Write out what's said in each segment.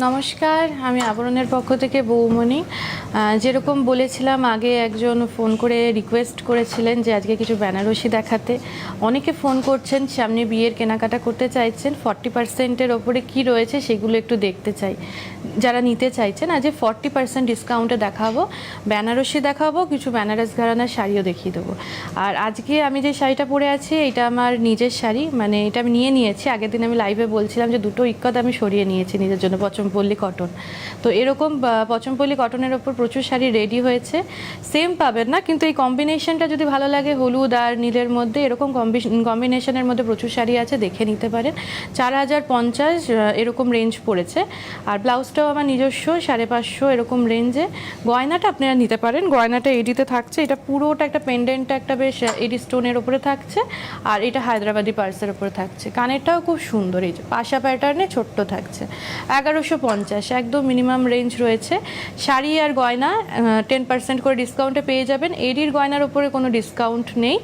নমস্কার, আমি আবরণের পক্ষ থেকে বৌমণি। যেরকম বলেছিলাম আগে, একজন ফোন করে রিকোয়েস্ট করেছিলেন যে আজকে কিছু বেনারসি দেখাতে। অনেকে ফোন করছেন, সামনে বিয়ের কেনাকাটা করতে চাইছেন, 40%-এর ওপরে কী রয়েছে সেগুলো একটু দেখতে চাই। যারা নিতে চাইছেন, আজ 40% ডিসকাউন্টে দেখাবো, বেনারসি দেখাবো, কিছু বেনারস ঘরানার শাড়িও দেখিয়ে দেবো। আর আজকে আমি যে শাড়িটা পরে আছি এটা আমার নিজের শাড়ি, মানে এটা আমি নিয়ে নিয়েছি। আগের দিন আমি লাইভে বলছিলাম যে দুটো ইক্কত আমি সরিয়ে নিয়েছি নিজের জন্য, পচমপল্লী কটন। তো এরকম পচমপল্লী কটনের ওপর প্রচুর শাড়ি রেডি হয়েছে, সেম পাবেন না, কিন্তু এই কম্বিনেশনটা যদি ভালো লাগে, হলুদ আর নীলের মধ্যে এরকম কম্বিনেশনের মধ্যে প্রচুর শাড়ি আছে, দেখে নিতে পারেন। 4050 এরকম রেঞ্জ পড়েছে। আর ব্লাউজটাও আমার নিজস্ব, 550 এরকম রেঞ্জে। গয়নাটা আপনারা নিতে পারেন, গয়নাটা এডিতে থাকছে, এটা পুরোটা একটা পেন্ডেন্টটা একটা বেশ এডি স্টোনের ওপরে থাকছে, আর এটা হায়দ্রাবাদি পার্সের ওপরে থাকছে। কানেরটাও খুব সুন্দর, এই যে পাশা প্যাটার্নে ছোট্ট থাকছে। 1150 একদম মিনিমাম রেঞ্জ রয়েছে। শাড়ি আর গয়না 10% করে ডিসকাউন্টে পেয়ে যাবেন। এডির গয়নার ওপরে কোনো ডিসকাউন্ট নেই।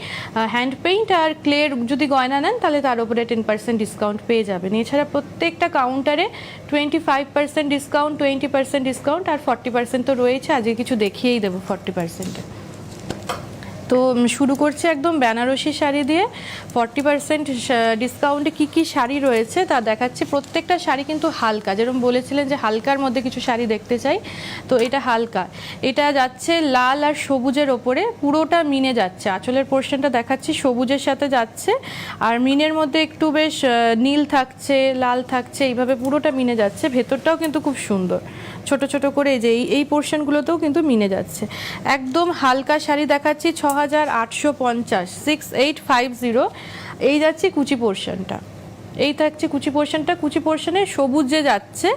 হ্যান্ড পেইন্ট আর ক্লের যদি গয়না নেন তাহলে তার উপরে 10% ডিসকাউন্ট পেয়ে যাবেন। এছাড়া প্রত্যেকটা কাউন্টারে 25% ডিসকাউন্ট, 20% ডিসকাউন্ট আর 40% তো রয়েছে। আজকে কিছু দেখিয়েই দেবো 40%-এ। তো শুরু করছি একদম বেনারসি শাড়ি দিয়ে। 40% ডিসকাউন্টে কী কী শাড়ি রয়েছে তা দেখাচ্ছি। প্রত্যেকটা শাড়ি কিন্তু হালকা, যেরকম বলেছিলেন যে হালকার মধ্যে কিছু শাড়ি দেখতে চাই, তো এটা হালকা। এটা যাচ্ছে লাল আর সবুজের ওপরে, পুরোটা মিনে যাচ্ছে। আঁচলের পোর্শনটা দেখাচ্ছি, সবুজের সাথে যাচ্ছে, আর মিনের মধ্যে একটু বেশ নীল থাকছে, লাল থাকছে, এইভাবে পুরোটা মিনে যাচ্ছে। ভেতরটাও কিন্তু খুব সুন্দর, ছোট ছোট করে যে এই পোর্শনগুলোতেও কিন্তু মিনে যাচ্ছে। একদম হালকা শাড়ি দেখাচ্ছি, 6850, 6850। এই যাচ্ছে কুচি পোর্শনটা, এই থাকছে কুচি পোর্শনটা। কুচি পোর্শনে সবুজ যে যাচ্ছে,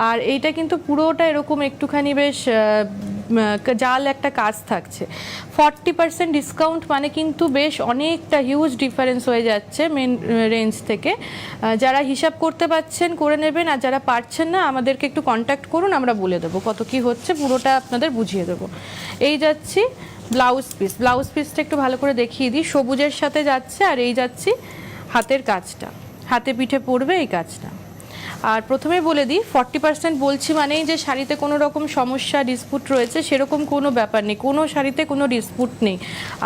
আর এইটা কিন্তু পুরোটা এরকম একটুখানি বেশ জাল একটা কাজ থাকছে। 40% ডিসকাউন্ট মানে কিন্তু বেশ অনেকটা হিউজ ডিফারেন্স হয়ে যাচ্ছে মেন রেঞ্জ থেকে। যারা হিসাব করতে পারছেন করে নেবেন, আর যারা পারছেন না আমাদেরকে একটু কন্ট্যাক্ট করুন, আমরা বলে দেবো কত কি হচ্ছে, পুরোটা আপনাদের বুঝিয়ে দেবো। এই যাচ্ছি ব্লাউজ পিস, ব্লাউজ পিসটা একটু ভালো করে দেখিয়ে দিই। সবুজের সাথে যাচ্ছে, আর এই যাচ্ছি হাতের কাজটা, হাতে পিঠে পড়বে এই কাজটা। আর প্রথমে বলে দিই, 40% বলছি মানেই যে শাড়িতে কোনো রকম সমস্যা ডিসপুট রয়েছে সেরকম কোনো ব্যাপার নেই, কোনো শাড়িতে কোনো ডিসপুট নেই।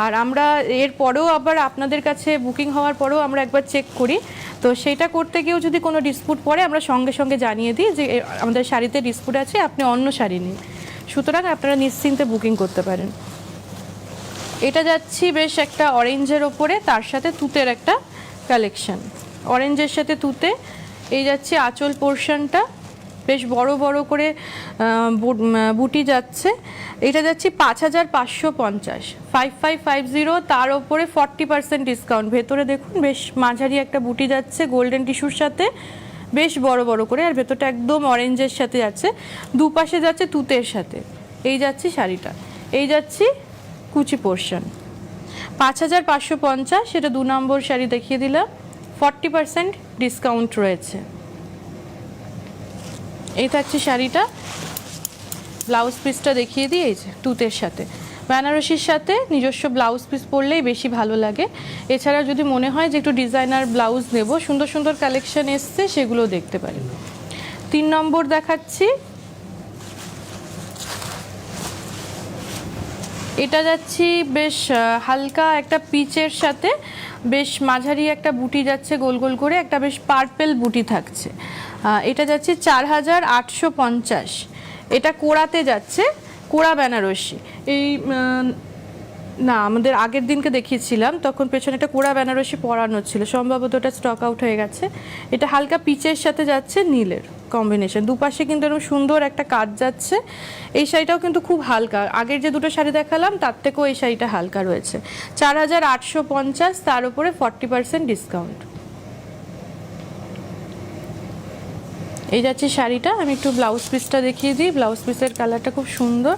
আর আমরা এর পরেও আবার আপনাদের কাছে বুকিং হওয়ার পরেও আমরা একবার চেক করি, তো সেটা করতে গিয়েও যদি কোনো ডিসপুট পড়ে আমরা সঙ্গে সঙ্গে জানিয়ে দিই যে আমাদের শাড়িতে ডিসপুট আছে, আপনি অন্য শাড়ি নিন। সুতরাং আপনারা নিশ্চিন্তে বুকিং করতে পারেন। এটা যাচ্ছি বেশ একটা অরেঞ্জের ওপরে, তার সাথে তুতের একটা কালেকশন, অরেঞ্জের সাথে তুতে। এই যাচ্ছে আঁচল পোর্শনটা, বেশ বড় বড় করে বুটি যাচ্ছে। এটা যাচ্ছে 5550, 5550, তার ওপরে 40% ডিসকাউন্ট। ভেতরে দেখুন বেশ মাঝারি একটা বুটি যাচ্ছে গোল্ডেন টিস্যুর সাথে, বেশ বড় বড় করে, আর ভেতরটা একদম অরেঞ্জের সাথে যাচ্ছে, দুপাশে যাচ্ছে তুতের সাথে। এই যাচ্ছি শাড়িটা, এই যাচ্ছি কুচি পোর্শন। 5550, সেটা 2 নম্বর শাড়ি দেখিয়ে দিলাম। 40% ডিসকাউন্ট রয়েছে। এই থাকছে শাড়িটা। ব্লাউজ পিসটা দেখিয়ে দিই, এই যে তুতের সাথে, বেনারসির সাথে নিজস্ব ব্লাউজ পিস পরলেই বেশি ভালো লাগে। এছাড়া যদি মনে হয় যে একটু ডিজাইনার ব্লাউজ নেব, সুন্দর সুন্দর কালেকশন এসছে, সেগুলো দেখতে পারেন। 3 নম্বর দেখাচ্ছি, এটা যাচ্ছি বেশ হালকা একটা পিচের সাথে, বেশ মাঝারি একটা বুটি যাচ্ছে গোল গোল করে, একটা বেশ পার্পেল বুটি থাকছে। এটা যাচ্ছে 4850। এটা কোড়াতে যাচ্ছে, কোড়া বেনারসি। এই না, আমাদের আগের দিনকে দেখিয়েছিলাম তখন পেছনে একটা কোড়া বেনারসি পরানো ছিল, সম্ভবত ওটা স্টক আউট হয়ে গেছে। এটা হালকা পিচের সাথে যাচ্ছে, নীলের কম্বিনেশন, দুপাশে কিন্তু এরকম সুন্দর একটা কাজ যাচ্ছে। এই শাড়িটাও কিন্তু খুব হালকা, আগের যে দুটো শাড়ি দেখালাম তার থেকেও এই শাড়িটা হালকা রয়েছে। 4850, তার উপরে 40% ডিসকাউন্ট। এই যাচ্ছে শাড়িটা, আমি একটু ব্লাউজ পিসটা দেখিয়ে দিই। ব্লাউজ পিসের কালারটা খুব সুন্দর।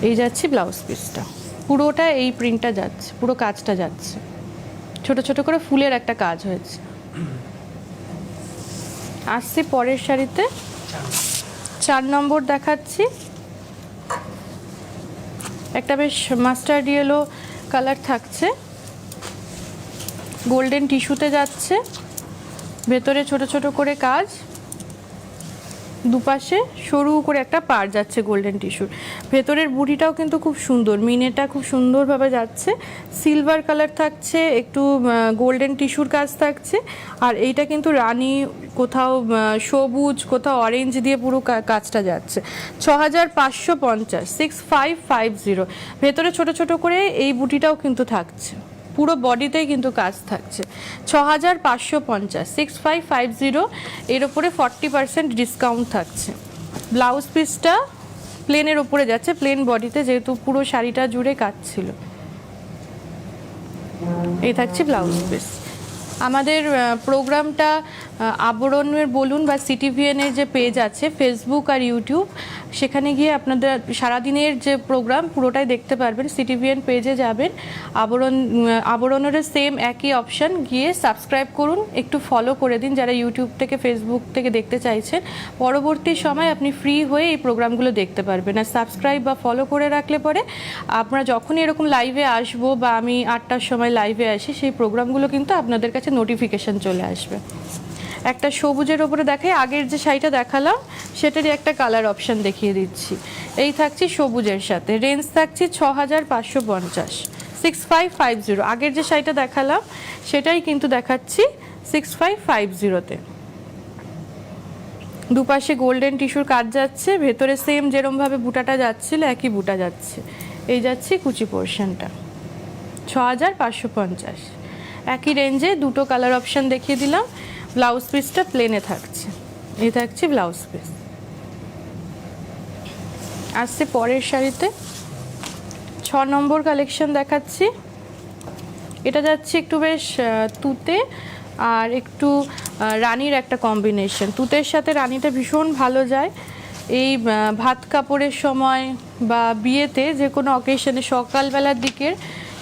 এই যাচ্ছে ব্লাউজ পিসটা, পুরোটা এই প্রিন্টটা যাচ্ছে, পুরো কাজটা যাচ্ছে, ছোট ছোট করে ফুলের একটা কাজ হয়েছে। আসছি পরের শাড়িতে, 4 নম্বর দেখাচ্ছি। একটা বেশ মাস্টার্ড ইয়েলো কালার থাকছে, গোল্ডেন টিস্যুতে যাচ্ছে, ভেতরে ছোট ছোট করে কাজ, দুপাশে সরু করে একটা পার যাচ্ছে গোল্ডেন টিস্যুর। ভেতরের বুটিটাও কিন্তু খুব সুন্দর, মিনেটা খুব সুন্দরভাবে যাচ্ছে, সিলভার কালার থাকছে, একটু গোল্ডেন টিস্যুর কাজ থাকছে। আর এইটা কিন্তু রানী, কোথাও সবুজ, কোথাও অরেঞ্জ দিয়ে পুরো কাজটা যাচ্ছে। 6550, 6550। ভেতরে ছোট ছোট করে এই বুটিটাও কিন্তু থাকছে, পুরো বডিতেই কিন্তু কাজ থাকছে। 6550, 6550। এর ওপরে 40% ডিসকাউন্ট থাকছে। ব্লাউজ পিসটা প্লেনের ওপরে যাচ্ছে, প্লেন বডিতে, যেহেতু পুরো শাড়িটা জুড়ে কাজ ছিল। এই থাকছে ব্লাউজ পিস। আমাদের প্রোগ্রামটা আবরণের বলুন বা সিটিভিএনের যে পেজ আছে ফেসবুক আর ইউটিউব, সেখানে গিয়ে আপনাদের সারাদিনের যে প্রোগ্রাম পুরোটাই দেখতে পারবেন। সিটিভিএন পেজে যাবেন, আবরণের সেম একই অপশান, গিয়ে সাবস্ক্রাইব করুন, একটু ফলো করে দিন যারা ইউটিউব থেকে ফেসবুক থেকে দেখতে চাইছেন। পরবর্তী সময় আপনি ফ্রি হয়ে এই প্রোগ্রামগুলো দেখতে পারবেন। আর সাবস্ক্রাইব বা ফলো করে রাখলে পরে আপনারা যখনই এরকম লাইভে আসবো বা আমি 8টার সময় লাইভে আসি, সেই প্রোগ্রামগুলো কিন্তু আপনাদের কাছে নোটিফিকেশন চলে আসবে। একটা সবুজের ওপরে দেখাই, আগের যে শাড়িটা দেখালাম সেটারই একটা কালার অপশান দেখিয়ে দিচ্ছি। এই থাকছে সবুজের সাথে, রেঞ্জ থাকছে 6550, 6550। আগের যে শাড়িটা দেখালাম সেটাই কিন্তু দেখাচ্ছি 6550-তে। দুপাশে গোল্ডেন টিস্যুর কাজ যাচ্ছে, ভেতরে সেম যেরমভাবে বুটাটা যাচ্ছিল একই বুটা যাচ্ছে। এই যাচ্ছে কুচি পোর্শনটা 6550। একই রেঞ্জে দুটো কালার অপশান দেখিয়ে দিলাম। ব্লাউজ পিসটা প্লেনে থাকছে। এই থাকছে ব্লাউজ পিস। আসছে পরের শাড়িতে 6 নম্বর কালেকশন দেখাচ্ছি। এটা যাচ্ছে একটু বেশ তুতে আর একটু রানীর একটা কম্বিনেশন। তুতের সাথে রানীটা ভীষণ ভালো যায় এই ভাত কাপড়ের সময় বা বিয়েতে, যে কোনো অকেশনে সকালবেলার দিকের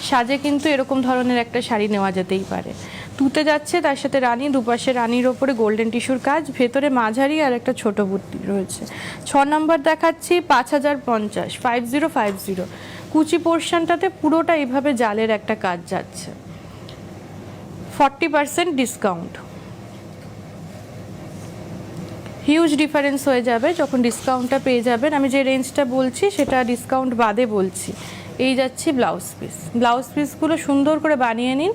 সাজে কিন্তু এরকম ধরনের একটা শাড়ি নেওয়া যেতেই পারে। তুতে যাচ্ছে, তার সাথে রানী, দুপাশে রানীর ওপরে গোল্ডেন টিস্যুর কাজ, ভেতরে মাঝারি আর একটা ছোট বুটি রয়েছে। 6 নম্বর দেখাচ্ছি 5050, 5050। কুচি পোর্শনটাতে পুরোটা এইভাবে জালের একটা কাজ যাচ্ছে, 40% ডিসকাউন্ট। হিউজ ডিফারেন্স হয়ে যাবে যখন ডিসকাউন্টটা পেয়ে যাবেন। আমি যে রেঞ্জটা বলছি সেটা ডিসকাউন্ট বাদে বলছি। এই যাচ্ছি ব্লাউজ পিস। ব্লাউজ পিসগুলো সুন্দর করে বানিয়ে নিন,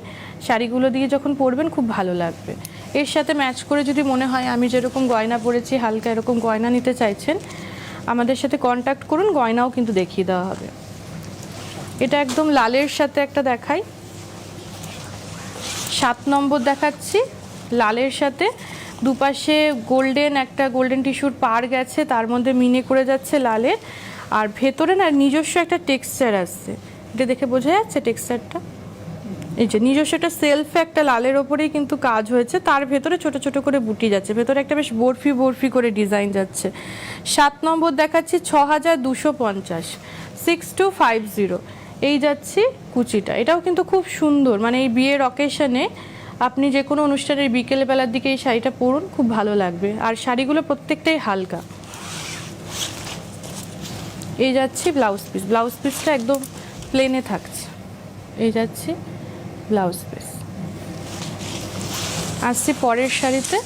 শাড়িগুলো দিয়ে যখন পরবেন খুব ভালো লাগবে। এর সাথে ম্যাচ করে যদি মনে হয় আমি যেরকম গয়না পরেছি হালকা এরকম গয়না নিতে চাইছেন, আমাদের সাথে কন্ট্যাক্ট করুন, গয়নাও কিন্তু দেখিয়ে দেওয়া হবে। এটা একদম লালের সাথে একটা দেখাই, 7 নম্বর দেখাচ্ছি লালের সাথে। দুপাশে গোল্ডেন একটা গোল্ডেন টিস্যুর পার গেছে, তার মধ্যে মিনে করে যাচ্ছে লালের। আর ভেতরে না নিজস্ব একটা টেক্সচার আসছে, এটা দেখে বোঝা যাচ্ছে টেক্সচারটা। এই যে নিজস্ব একটা সেলফে একটা লালের ওপরেই কিন্তু কাজ হয়েছে, তার ভেতরে ছোট ছোট করে বুটি যাচ্ছে, ভেতরে একটা বেশ বরফি বরফি করে ডিজাইন যাচ্ছে। 7 নম্বর দেখাচ্ছি 6250, 6250। এই যাচ্ছি কুচিটা, এটাও কিন্তু খুব সুন্দর, মানে এই বিয়ের অকেশনে আপনি যে কোনো অনুষ্ঠানের বিকেলবেলার দিকে এই শাড়িটা পরুন, খুব ভালো লাগবে। আর শাড়িগুলো প্রত্যেকটাই হালকা। এই যাচ্ছি ব্লাউজ পিস। ব্লাউজ পিসটা একদম প্লেনে থাকছে। এই যাচ্ছি ব্লাউজ পিস। আসছি পরের শাড়িতে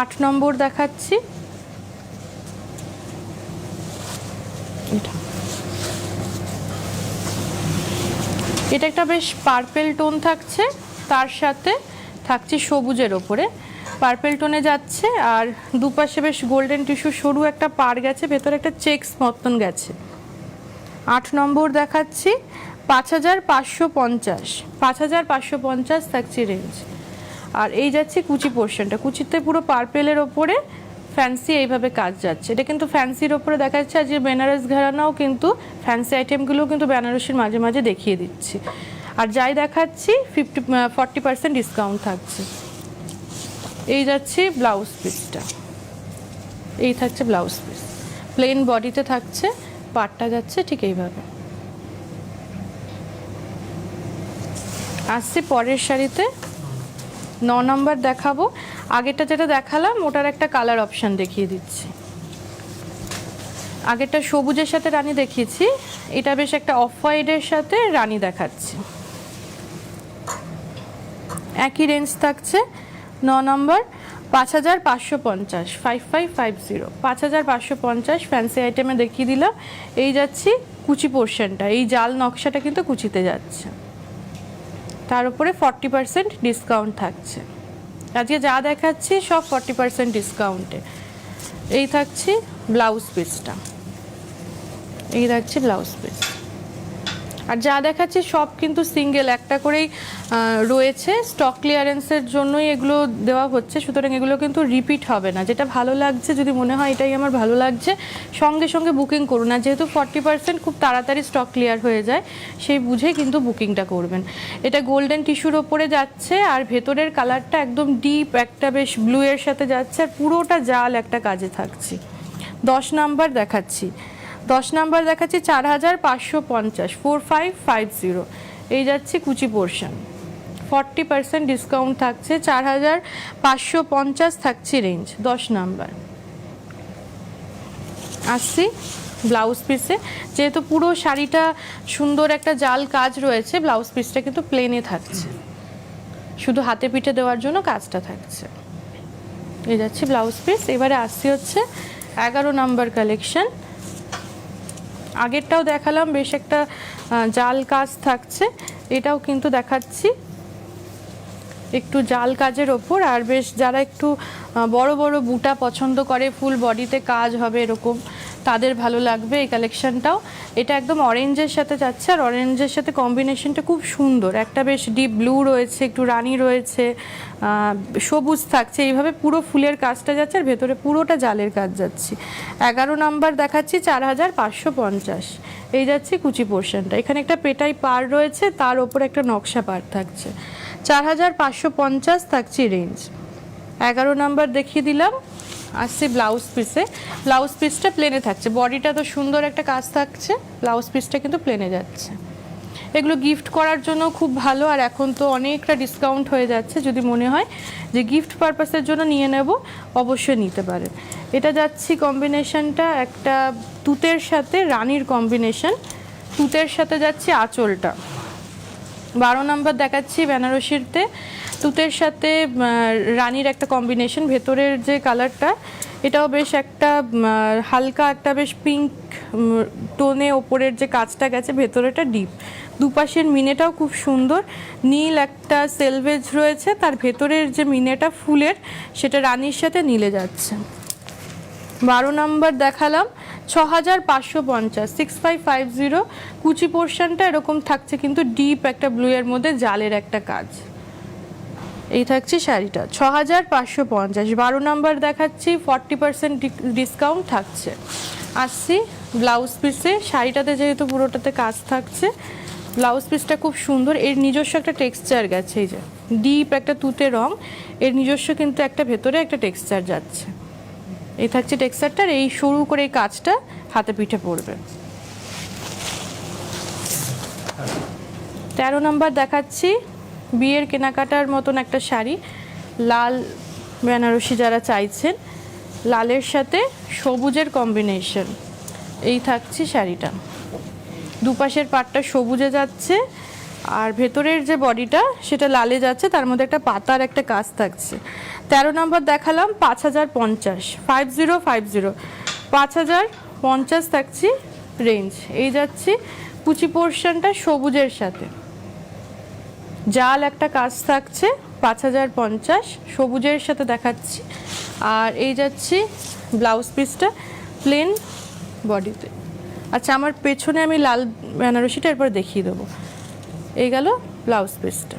8 নম্বর দেখাচ্ছি। এটা একটা বেশ পার্পেল টোন থাকছে, তার সাথে থাকছে সবুজের ওপরে, পার্পেল টোনে যাচ্ছে। আর দুপাশে বেশ গোল্ডেন টিস্যু সরু একটা পার গেছে, ভেতরে একটা চেকস মতন গেছে। 8 নম্বর দেখাচ্ছি 5550, 5550 থাকছে রেঞ্জ। আর এই যাচ্ছে কুচি পোর্শনটা, কুচিতে পুরো পার্পেলের ওপরে ফ্যান্সি এইভাবে কাজ যাচ্ছে। এটা কিন্তু ফ্যান্সির ওপরে দেখা যাচ্ছে। আর যে বেনারস ঘরানাও কিন্তু ফ্যান্সি আইটেমগুলো কিন্তু বেনারসির মাঝে মাঝে দেখিয়ে দিচ্ছি। আর যাই দেখাচ্ছি 40% ডিসকাউন্ট থাকছে। এই যাচ্ছে ব্লাউজ পিসটা, এই থাকছে ব্লাউজ পিস, প্লেন বডিতে থাকছে, পাটটা যাচ্ছে ঠিক এইভাবে। আসছি পরের শাড়িতে 9 নম্বর দেখাবো। আগেরটা যেটা দেখালাম ওটার একটা কালার অপশান দেখিয়ে দিচ্ছি। আগেরটা সবুজের সাথে রানী দেখিয়েছি, এটা বেশ একটা অফ হোয়াইটের সাথে রানী দেখাচ্ছি। একই রেঞ্জ থাকছে, 9 নম্বর 5550, 5550, 5550 ফ্যান্সি আইটেমে দেখিয়ে দিলাম। এই যাচ্ছি কুচি পোর্শনটা, এই জাল নকশাটা কিন্তু কুচিতে যাচ্ছে, তার উপরে 40% ডিসকাউন্ট থাকছে। আজকে যা দেখাচ্ছি সব 40% ডিসকাউন্টে। এই থাকছে ব্লাউজ পিসটা, এই থাকছে ব্লাউজ পিস। আর যা দেখাচ্ছি সব কিন্তু সিঙ্গেল একটা করেই রয়েছে, স্টক ক্লিয়ারেন্সের জন্যই এগুলো দেওয়া হচ্ছে, সুতরাং এগুলো কিন্তু রিপিট হবে না। যেটা ভালো লাগছে, যদি মনে হয় এটাই আমার ভালো লাগছে, সঙ্গে সঙ্গে বুকিং করুন। আর যেহেতু 40% খুব তাড়াতাড়ি স্টক ক্লিয়ার হয়ে যায়, সেই বুঝেই কিন্তু বুকিংটা করবেন। এটা গোল্ডেন টিস্যুর ওপরে যাচ্ছে, আর ভেতরের কালারটা একদম ডিপ একটা বেশ ব্লু এর সাথে যাচ্ছে, আর পুরোটা জাল একটা কাজে থাকছি। 10 নাম্বার দেখাচ্ছি, 10 নাম্বার দেখাচ্ছি 4550, 4550, এই যাচ্ছে কুচি পোর্শন, 40% ডিসকাউন্ট থাকছে, 4550 থাকছে রেঞ্জ। 10 নাম্বার আসছি ব্লাউজ পিসে, যেহেতু পুরো শাড়িটা সুন্দর একটা জাল কাজ রয়েছে, ব্লাউজ পিসটা কিন্তু প্লেনে থাকছে, শুধু হাতে পিঠে দেওয়ার জন্য কাজটা থাকছে। এই যাচ্ছে ব্লাউজ পিস। এবারে আসছি হচ্ছে 11 নাম্বার কালেকশন। আগেরটাও দেখালাম, বেশ একটা জাল কাজ থাকছে, এটাও কিন্তু দেখাচ্ছি একটু জাল কাজের ওপর। আর বেশ যারা একটু বড় বড় বুটা পছন্দ করে, ফুল বডিতে কাজ হবে এরকম, তাদের ভালো লাগবে এই কালেকশনটাও। এটা একদম অরেঞ্জের সাথে যাচ্ছে, আর অরেঞ্জের সাথে কম্বিনেশনটা খুব সুন্দর, একটা বেশ ডিপ ব্লু রয়েছে, একটু রানী রয়েছে, সবুজ থাকছে, এইভাবে পুরো ফুলের কাজটা যাচ্ছে, আর ভেতরে পুরোটা জালের কাজ যাচ্ছে। 11 নাম্বার দেখাচ্ছি 4550, এই যাচ্ছে কুচি পোর্শনটা। এখানে একটা পেটাই পার রয়েছে, তার ওপর একটা নকশা পার থাকছে, 4550 থাকছে রেঞ্জ। 11 নাম্বার দেখিয়ে দিলাম। আসছে ব্লাউজ পিসে, ব্লাউজ পিসটা প্লেনে থাকছে, বডিটা তো সুন্দর একটা কাজ থাকছে, ব্লাউজ পিসটা কিন্তু প্লেনে যাচ্ছে। এগুলো গিফট করার জন্য খুব ভালো, আর এখন তো অনেকটা ডিসকাউন্ট হয়ে যাচ্ছে, যদি মনে হয় যে গিফট পারপাসের জন্য নিয়ে নেব, অবশ্যই নিতে পারেন। এটা যাচ্ছি কম্বিনেশনটা একটা তুতের সাথে রানীর কম্বিনেশন, তুতের সাথে যাচ্ছি আঁচলটা। 12 নাম্বার দেখাচ্ছি বেনারসিতে, তুতের সাথে রানীর একটা কম্বিনেশন, ভেতরের যে কালারটা এটাও বেশ একটা হালকা একটা বেশ পিঙ্ক টোনে, ওপরের যে কাজটা গেছে ভেতরেটা ডিপ, দুপাশের মিনেটাও খুব সুন্দর, নীল একটা সেলভেজ রয়েছে, তার ভেতরের যে মিনেটা ফুলের সেটা রানীর সাথে নীলে যাচ্ছে। 12 নাম্বার দেখালাম 6550, 6550, কুচি পোর্শনটা এরকম থাকছে কিন্তু ডিপ একটা ব্লু এর মধ্যে জালের একটা কাজ। এই থাকছে শাড়িটা 6550। 12 নাম্বার দেখাচ্ছি 40% ডিসকাউন্ট থাকছে। আসছি ব্লাউজ পিসে, শাড়িটাতে যেহেতু পুরোটাতে কাজ থাকছে, ব্লাউজ পিসটা খুব সুন্দর, এর নিজস্ব একটা টেক্সচার গেছে, এই যে ডিপ একটা তুতে রং, এর নিজস্ব কিন্তু একটা ভেতরে একটা টেক্সচার যাচ্ছে। এই থাকছে টেক্সচারটার, এই শুরু করে এই কাজটা হাতে পিঠে পড়বে। 13 নাম্বার দেখাচ্ছি বিয়ের কেনাকাটার মতন একটা শাড়ি, লাল বেনারসি যারা চাইছেন, লালের সাথে সবুজের কম্বিনেশন, এই থাকছে শাড়িটা, দুপাশের পাটটা সবুজে যাচ্ছে, আর ভেতরের যে বডিটা সেটা লালে যাচ্ছে, তার মধ্যে একটা পাতার একটা কাজ থাকছে। 13 নম্বর দেখালাম 5050, 5050, 5050 থাকছে রেঞ্জ। এই যাচ্ছি কুচি পোর্শনটা সবুজের সাথে, জাল একটা কাজ থাকছে, 5050 সবুজের সাথে দেখাচ্ছি। আর এই যাচ্ছি ব্লাউজ পিসটা প্লেন বডিতে। আচ্ছা, আমার পেছনে আমি লাল বেনারসিটা এরপর দেখিয়ে দেবো। এই গেল ব্লাউজ পিসটা।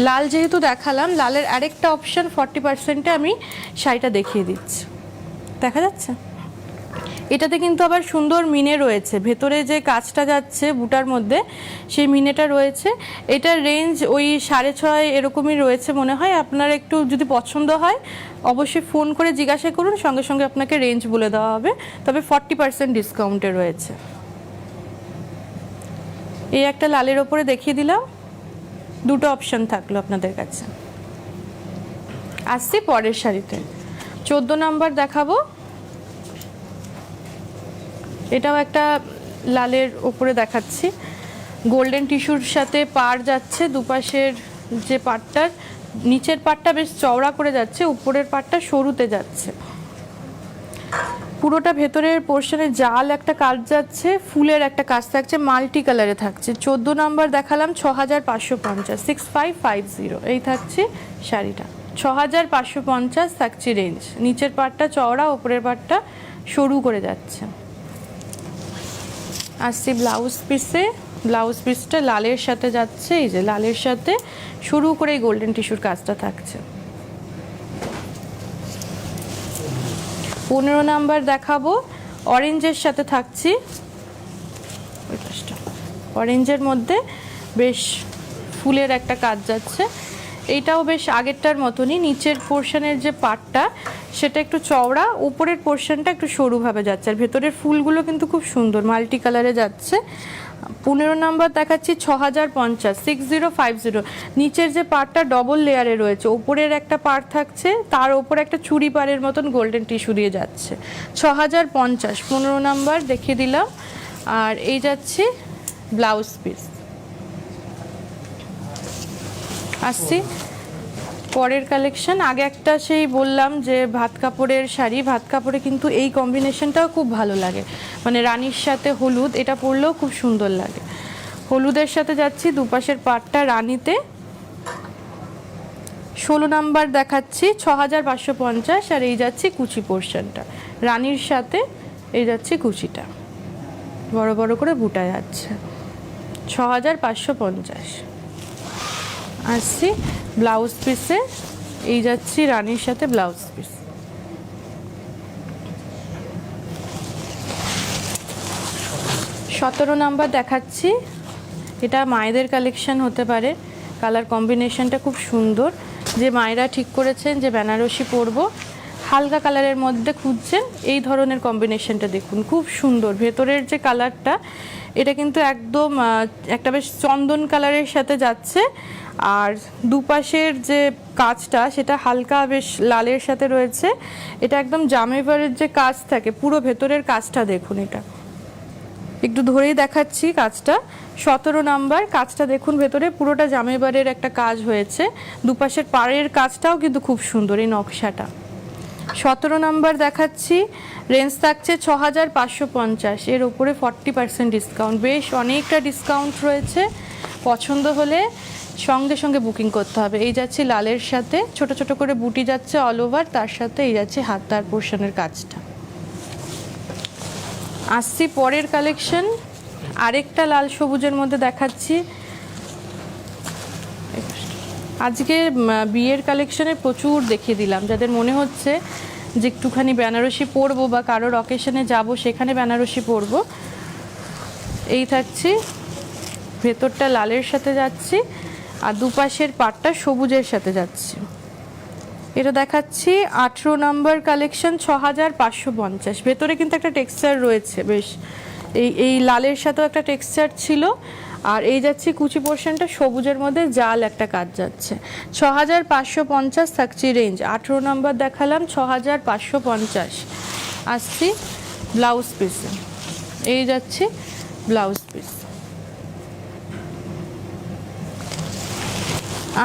লাল যেহেতু দেখালাম, লালের আরেকটা অপশান 40%-এ আমি শাড়িটা দেখিয়ে দিচ্ছি, দেখা যাচ্ছে। এটাতে কিন্তু আবার সুন্দর মিনে রয়েছে, ভেতরে যে কাজটা যাচ্ছে বুটার মধ্যে সেই মিনেটা রয়েছে। এটার রেঞ্জ ওই 6.5 এরকমই রয়েছে মনে হয়। আপনার একটু যদি পছন্দ হয় অবশ্যই ফোন করে জিজ্ঞাসা করুন, সঙ্গে সঙ্গে আপনাকে রেঞ্জ বলে দেওয়া হবে। তবে 40% ডিসকাউন্টে রয়েছে। এই একটা লালের ওপরে দেখিয়ে দিলাম, দুটো অপশন থাকলো আপনাদের কাছে। আসছি পরের শাড়িতে, 14 নাম্বার দেখাবো। এটাও একটা লালের ওপরে দেখাচ্ছি, গোল্ডেন টিস্যুর সাথে পাড় যাচ্ছে, দুপাশের যে পাড়টার নিচের পাটটা বেশ চওড়া করে যাচ্ছে, উপরের পাটটা সরুতে যাচ্ছে। পুরোটা ভেতরের পোর্শনে জাল একটা কাজ যাচ্ছে, ফুলের একটা কাজ থাকছে, মাল্টি কালারে থাকছে। 14 নাম্বার দেখালাম 6550, 6550 এই থাকছে শাড়িটা। 6550 থাকছে রেঞ্জ। নিচের পাটটা চওড়া, উপরের পাটটা সরু করে যাচ্ছে। আসছি ব্লাউজ পিসে। ব্লাউজ পিসটা লালের সাথে যাচ্ছে, এই যে লালের সাথে শুরু করে গোল্ডেন টিস্যুর কাজটা থাকছে। 15 নাম্বার দেখাবো, অরেঞ্জের সাথে থাকছি। অরেঞ্জের মধ্যে বেশ ফুলের একটা কাজ যাচ্ছে। এইটাও বেশ আগেরটার মতনই, নিচের পোর্শনের যে পাটটা সেটা একটু চওড়া, উপরের পোর্শনটা একটু সরুভাবে যাচ্ছে। আর ভেতরের ফুলগুলো কিন্তু খুব সুন্দর মাল্টি কালারে যাচ্ছে। 15 নাম্বার দেখাচ্ছি 6050, 6050। নিচের যে পাড়টা ডবল লেয়ারে রয়েছে, ওপরের একটা পাড় থাকছে, তার ওপর একটা চুড়ি পাড়ের মতন গোল্ডেন টিস্যু দিয়ে যাচ্ছে। 6050 15 নাম্বার দেখিয়ে দিলাম। আর এই যাচ্ছে ব্লাউজ পিস। আসছি পরের কালেকশন। আগে একটা সেই বললাম যে ভাত কাপড়ের শাড়ি, ভাত কাপড়ে কিন্তু এই কম্বিনেশনটাও খুব ভালো লাগে, মানে রানীর সাথে হলুদ, এটা পরলেও খুব সুন্দর লাগে। হলুদের সাথে যাচ্ছি, দুপাশের পাটটা রানীতে। 16 নাম্বার দেখাচ্ছি 6550। আর এই যাচ্ছি কুচি পোর্শনটা রানীর সাথে, এই যাচ্ছি কুচিটা বড় বড় করে বুটা যাচ্ছে। 6550। আসছি ব্লাউজ পিসে, এই যাচ্ছি রানীর সাথে ব্লাউজ পিস। 17 নাম্বার দেখাচ্ছি, এটা মায়েদের কালেকশন হতে পারে। কালার কম্বিনেশনটা খুব সুন্দর। যে মায়েরা ঠিক করেছেন যে বেনারসি পরবো, হালকা কালারের মধ্যে খুঁজছেন, এই ধরনের কম্বিনেশনটা দেখুন, খুব সুন্দর। ভেতরের যে কালারটা এটা কিন্তু একদম একটা বেশ চন্দন কালারের সাথে যাচ্ছে। আর দুপাশের যে কাজটা সেটা হালকা বেশ লালের সাথে রয়েছে। এটা একদম জামেবারের যে কাজ থাকে, পুরো ভেতরের কাজটা দেখুন। এটা একটু ধরেই দেখাচ্ছি কাজটা। 17 নাম্বার কাজটা দেখুন, ভেতরে পুরোটা জামেবারের একটা কাজ হয়েছে। দুপাশের পাড়ের কাজটাও কিন্তু খুব সুন্দর, এই নকশাটা। 17 নাম্বার দেখাচ্ছি, রেঞ্জ থাকছে 6550। এর উপরে 40% ডিসকাউন্ট, বেশ অনেকটা ডিসকাউন্ট রয়েছে। পছন্দ হলে সঙ্গে সঙ্গে বুকিং করতে হবে। এই যাচ্ছে লালের সাথে ছোট ছোট করে বুটি যাচ্ছে অল ওভার, তার সাথে এই যাচ্ছে হাতার পোর্শনের কাজটা। আসছি পরের কালেকশন, আরেকটা লাল সবুজের মধ্যে দেখাচ্ছি। আজকে বিয়ের কালেকশনে প্রচুর দেখিয়ে দিলাম, যাদের মনে হচ্ছে যে একটুখানি বেনারসি পরবো বা কারোর অকেশনে যাব সেখানে বেনারসি পরবো, এই থাকছি। ভেতরটা লালের সাথে যাচ্ছি, আর দুপাশের পাটটা সবুজের সাথে যাচ্ছি। এটা দেখাচ্ছি 18 নাম্বার কালেকশন 6550। ভেতরে কিন্তু একটা টেক্সচার রয়েছে বেশ, এই লালের সাথেও একটা টেক্সচার ছিল। আর এই যাচ্ছে কুচি পোর্শনটা সবুজের মধ্যে জাল একটা কাজ যাচ্ছে। 6550 থাকছে রেঞ্জ। 18 নাম্বার দেখালাম 6550। আসছি ব্লাউজ পিসে, এই যাচ্ছে ব্লাউজ পিস।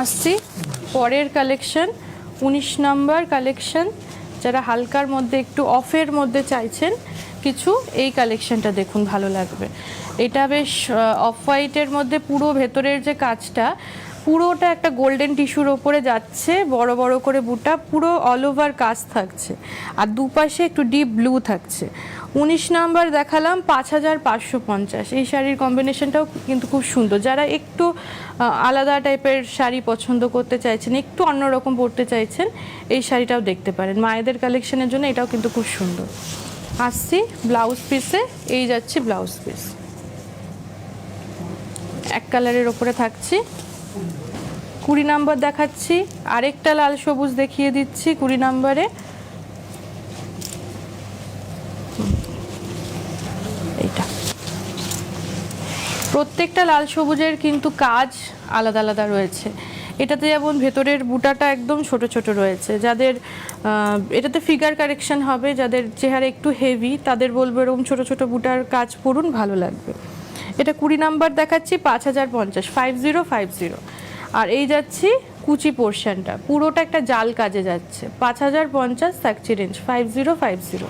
আসছি পরের কালেকশন 19 নাম্বার কালেকশন। যারা হালকার মধ্যে একটু অফের মধ্যে চাইছেন কিছু, এই কালেকশনটা দেখুন, ভালো লাগবে। এটা বেশ অফ হোয়াইটের মধ্যে পুরো ভেতরের যে কাজটা পুরোটা একটা গোল্ডেন টিস্যুর ওপরে যাচ্ছে, বড় বড় করে বুটা, পুরো অল ওভার কাজ থাকছে। আর দুপাশে একটু ডিপ ব্লু থাকছে। 19 নাম্বার দেখালাম 5550। এই শাড়ির কম্বিনেশনটাও কিন্তু খুব সুন্দর। যারা একটু আলাদা টাইপের শাড়ি পছন্দ করতে চাইছেন, একটু অন্যরকম পরতে চাইছেন, এই শাড়িটাও দেখতে পারেন। মায়েদের কালেকশনের জন্য এটাও কিন্তু খুব সুন্দর। আসছি ব্লাউজ পিসে, এই যাচ্ছে ব্লাউজ পিস। এক কালারের ওপরে থাকছি। 20 নাম্বার দেখাচ্ছি, আরেকটা লাল সবুজ দেখিয়ে দিচ্ছি 20 নাম্বারে। এইটা প্রত্যেকটা লাল সবুজের কিন্তু কাজ আলাদা আলাদা রয়েছে। এটাতে যেমন ভেতরের বুটাটা একদম ছোট ছোট রয়েছে, যাদের এটাতে ফিগার কারেকশন হবে, যাদের চেহারা একটু হেভি তাদের বলবো এরকম ছোট ছোট বুটার কাজ পরুন, ভালো লাগবে। এটা 20 নাম্বার দেখাচ্ছি 5050, 5050। আর এই যাচ্ছি কুচি পোর্শনটা পুরোটা একটা জাল কাজে যাচ্ছে, 5050 থাকছে রেঞ্জ, 5050।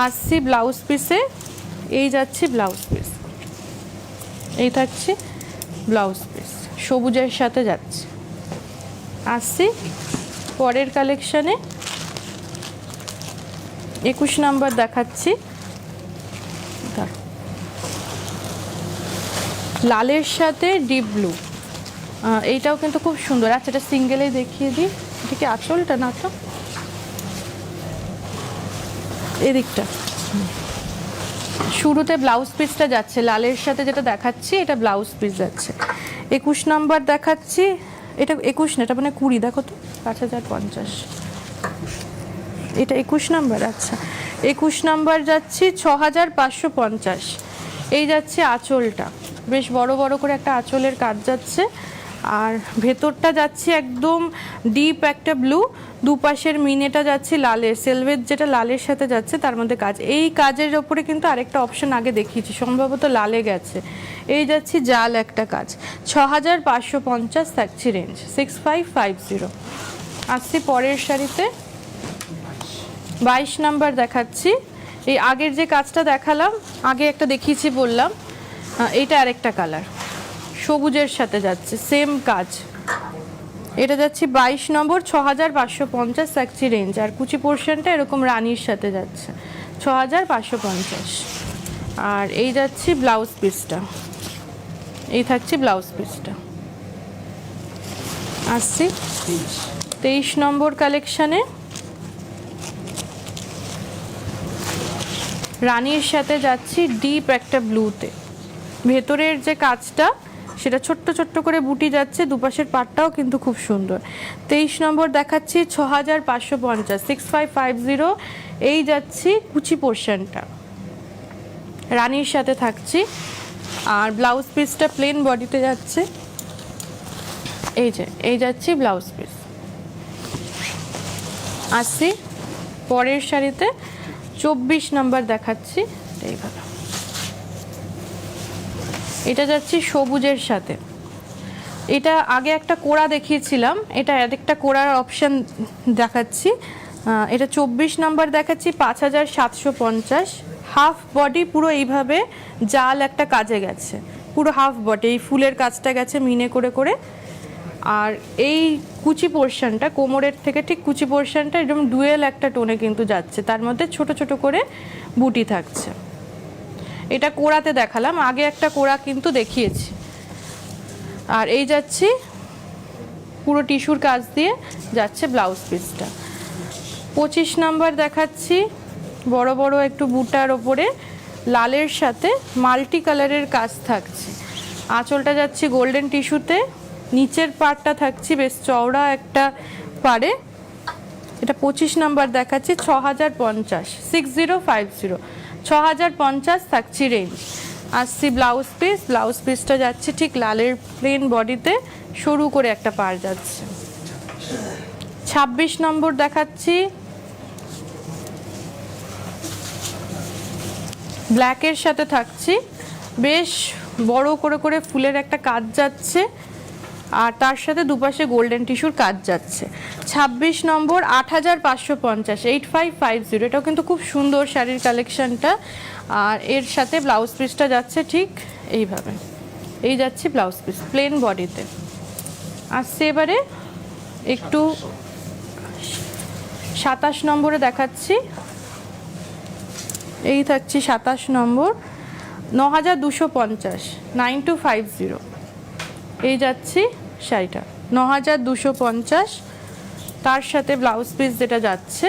আসছি ব্লাউজ পিসে, এই যাচ্ছি ব্লাউজ পিস, এই থাকছে ব্লাউজ পিস, সবুজের সাথে যাচ্ছে। আসছি পরের কালেকশানে, 21 নাম্বার দেখাচ্ছি, লালের সাথে ডিপ ব্লু, এইটাও কিন্তু খুব সুন্দর। আচ্ছা এটা সিঙ্গেলেই দেখিয়ে দিই, এটা কি আঁচলটা না তো এদিকটা, শুরুতে ব্লাউজ পিসটা যাচ্ছে লালের সাথে, যেটা দেখাচ্ছি এটা ব্লাউজ পিস যাচ্ছে। 21 নাম্বার দেখাচ্ছি, এটা 21 না, এটা মানে 20, দেখো তো 5050, এটা 21 নাম্বার। আচ্ছা 21 নাম্বার যাচ্ছি 6550, এই যাচ্ছে আঁচলটা, বেশ বড় বড় করে একটা আঁচলের কাজ যাচ্ছে, আর ভেতরটা যাচ্ছে একদম ডিপ একটা ব্লু, দুপাশের মিনেটা যাচ্ছে লালের, সেলভেজ যেটা লালের সাথে যাচ্ছে তার মধ্যে কাজ। এই কাজের ওপরে কিন্তু আরেকটা অপশন আগে দেখিয়েছি, সম্ভবত লালে গেছে, এই যাচ্ছি জাল একটা কাজ, 6550 থাকছে রেঞ্জ, 6550। আসছি পরের শাড়িতে, 22 নাম্বার দেখাচ্ছি। এই আগের যে কাজটা দেখালাম, আগে একটা দেখিয়েছি বললাম, এইটা আরেকটা কালার, সবুজের সাথে যাচ্ছে, সেম কাজ, এটা যাচ্ছে 22 নম্বর, 6550 থাকছে রেঞ্জ, আর কুচি পোর্শনটা এরকম রানীর সাথে যাচ্ছে, 6550। আর এই যাচ্ছি ব্লাউজ পিসটা, এই থাকছে ব্লাউজ পিসটা। আসছি 23 নম্বর কালেকশানে, রানীর সাথে যাচ্ছি ডিপ একটা ব্লুতে, ভেতরের যে কাজটা সেটা ছোট্ট ছোট্ট করে বুটি যাচ্ছে, দুপাশের পাটটাও কিন্তু খুব সুন্দর। 23 নম্বর দেখাচ্ছি 6550, 6550, এই যাচ্ছি কুচি পোর্শনটা রানীর সাথে থাকছি, আর ব্লাউজ পিসটা প্লেন বডিতে যাচ্ছে, এই যে এই যাচ্ছি ব্লাউজ পিস। আসছি পরের শাড়িতে, 24 নাম্বার দেখাচ্ছি, এইভাবে, এটা যাচ্ছি সবুজের সাথে, এটা আগে একটা কোড়া দেখিয়েছিলাম, এটা আরেকটা কোড়ার অপশান দেখাচ্ছি, এটা 24 নাম্বার দেখাচ্ছি, 5750, হাফ বডি পুরো এইভাবে জাল একটা কাজে গেছে, পুরো হাফ বডি এই ফুলের কাজটা গেছে মিনে করে করে, আর এই কুচি পোর্শনটা কোমরের থেকে ঠিক কুচি পোর্শনটা একদম ডুয়েল একটা টোনে কিন্তু যাচ্ছে, তার মধ্যে ছোট ছোট করে বুটি থাকছে। এটা কোড়াতে দেখালাম, আগে একটা কোড়া কিন্তু দেখিয়েছি। আর এই যাচ্ছি পুরো টিস্যুর কাজ দিয়ে যাচ্ছে ব্লাউজ পিসটা। 25 নাম্বার দেখাচ্ছি, বড় বড় একটু বুটার ওপরে লালের সাথে মাল্টি কালারের কাজ থাকছে, আঁচলটা যাচ্ছে গোল্ডেন টিস্যুতে, নিচের পাড়টা থাকছে বেশ চওড়া একটা পাড়ে, এটা 25 নাম্বার দেখাচ্ছি, 6050, 6050, 6050 থাকছি রেঞ্জ। আসছি ব্লাউজ পিস, ব্লাউজ পিসটা যাচ্ছে ঠিক লালের প্লেন বডিতে, সরু করে একটা পাড় যাচ্ছে। 26 নম্বর দেখাচ্ছি, ব্ল্যাকের সাথে থাকছি, বেশ বড় করে করে ফুলের একটা কাজ যাচ্ছে, আর তার সাথে দুপাশে গোল্ডেন টিস্যুর কাজ যাচ্ছে। 26 নম্বর, 8550, 8550, এটাও কিন্তু খুব সুন্দর শাড়ির কালেকশনটা, আর এর সাথে ব্লাউজ পিসটা যাচ্ছে ঠিক এইভাবে, এই যাচ্ছে ব্লাউজ পিস প্লেন বডিতে। আসছে এবারে একটু 27 নম্বরে দেখাচ্ছি, এই থাকছি 27 নম্বর, 9250, 9250, এই যাচ্ছি শাড়িটা 9250, তার সাথে ব্লাউজ পিস যেটা যাচ্ছে,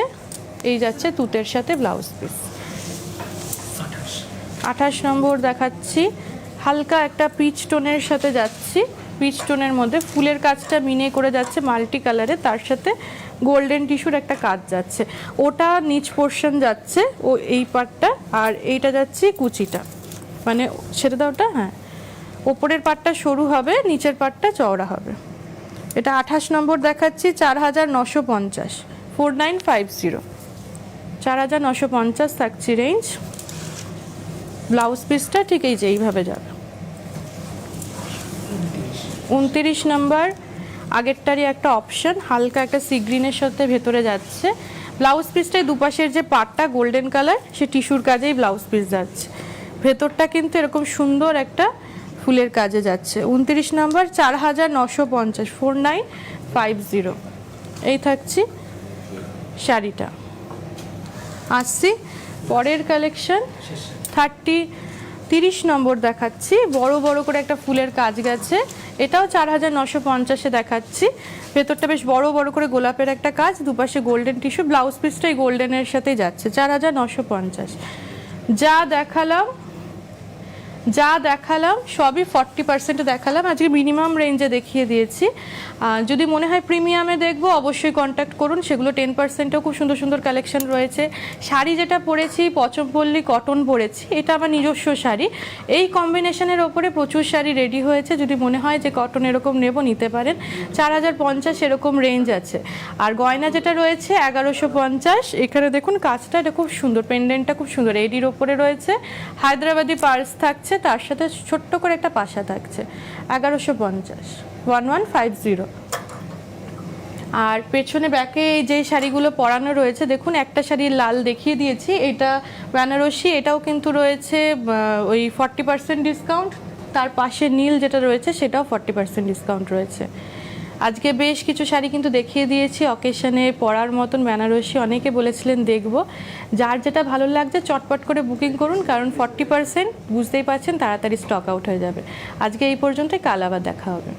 এই যাচ্ছে তুতের সাথে ব্লাউজ পিস। 28 নম্বর দেখাচ্ছি, হালকা একটা পিচ টোনের সাথে যাচ্ছি, পিচ টোনের মধ্যে ফুলের কাজটা মিনে করে যাচ্ছে মাল্টি কালারে, তার সাথে গোল্ডেন টিস্যুর একটা কাজ যাচ্ছে, ওটা নিচ পোর্শন যাচ্ছে ও এই পার্টটা, আর এইটা যাচ্ছে কুচিটা, মানে সেটা দাও ওটা, হ্যাঁ ওপরের পার্টটা সরু হবে, নিচের পার্টটা চওড়া হবে। এটা 28 নম্বর দেখাচ্ছি, 4950, 4950, 4950 থাকছি রেঞ্জ। ব্লাউজ পিসটা ঠিক এই যে এইভাবে যাবে। 29 নম্বর, আগেরটারই একটা অপশন, হালকা একটা সি গ্রিনের সাথে ভেতরে যাচ্ছে। ব্লাউজ পিসটাই দুপাশের যে পাটটা গোল্ডেন কালার, সে টিস্যুর কাজেই ব্লাউজ পিস যাচ্ছে। ভেতরটা কিন্তু এরকম সুন্দর একটা ফুলের কাজে যাচ্ছে। 29 নাম্বার, 4950, 4950। এই থাকছি শাড়িটা। আসছি পরের কালেকশন, 30 নম্বর দেখাচ্ছি। বড় বড় করে একটা ফুলের কাজ গেছে, এটাও 4950-এ দেখাচ্ছি। ভেতরটা বেশ বড় বড় করে গোলাপের একটা কাজ, দুপাশে গোল্ডেন টিস্যু, ব্লাউজ পিসটাই গোল্ডেনের সাথেই যাচ্ছে। 4950। যা দেখালাম সবই 40% দেখালাম, আজকে মিনিমাম রেঞ্জে দেখিয়ে দিয়েছি। যদি মনে হয় প্রিমিয়ামে দেখবো অবশ্যই কন্ট্যাক্ট করুন, সেগুলো 10%-এও খুব সুন্দর সুন্দর কালেকশন রয়েছে। শাড়ি যেটা পরেছি পচমপল্লী কটন পরেছি, এটা আমার নিজস্ব শাড়ি। এই কম্বিনেশনের ওপরে প্রচুর শাড়ি রেডি হয়েছে, যদি মনে হয় যে কটন এরকম নেব নিতে পারেন। 4050 এরকম রেঞ্জ আছে। আর গয়না যেটা রয়েছে 1150। এখানে দেখুন কাজটা, এটা খুব সুন্দর, পেন্ডেন্টটা খুব সুন্দর, এডির ওপরে রয়েছে। হায়দ্রাবাদি পার্স থাকছে, তার সাথে ছোট্ট করে একটা পাশা থাকছে। 1150, 1150। আর পেছনে ব্যাকে এই যে শাড়িগুলো পরানো রয়েছে দেখুন, একটা শাড়ি লাল দেখিয়ে দিয়েছি, এটা বেনারসি, এটাও কিন্তু রয়েছে ওই 40% ডিসকাউন্ট। তার পাশে নীল যেটা রয়েছে সেটাও 40% ডিসকাউন্ট রয়েছে। আজকে বেশ কিছু শাড়ি কিন্তু দেখিয়ে দিয়েছি অকেশনে পরার মতন বেনারসি, অনেকে বলেছিলেন দেখব। যার যেটা ভালো লাগছে চটপট করে বুকিং করুন, কারণ 40% বুঝতেই পারছেন তাড়াতাড়ি স্টক আউট হয়ে যাবে। আজকে এই পর্যন্তই, কাল আবার দেখা হবে।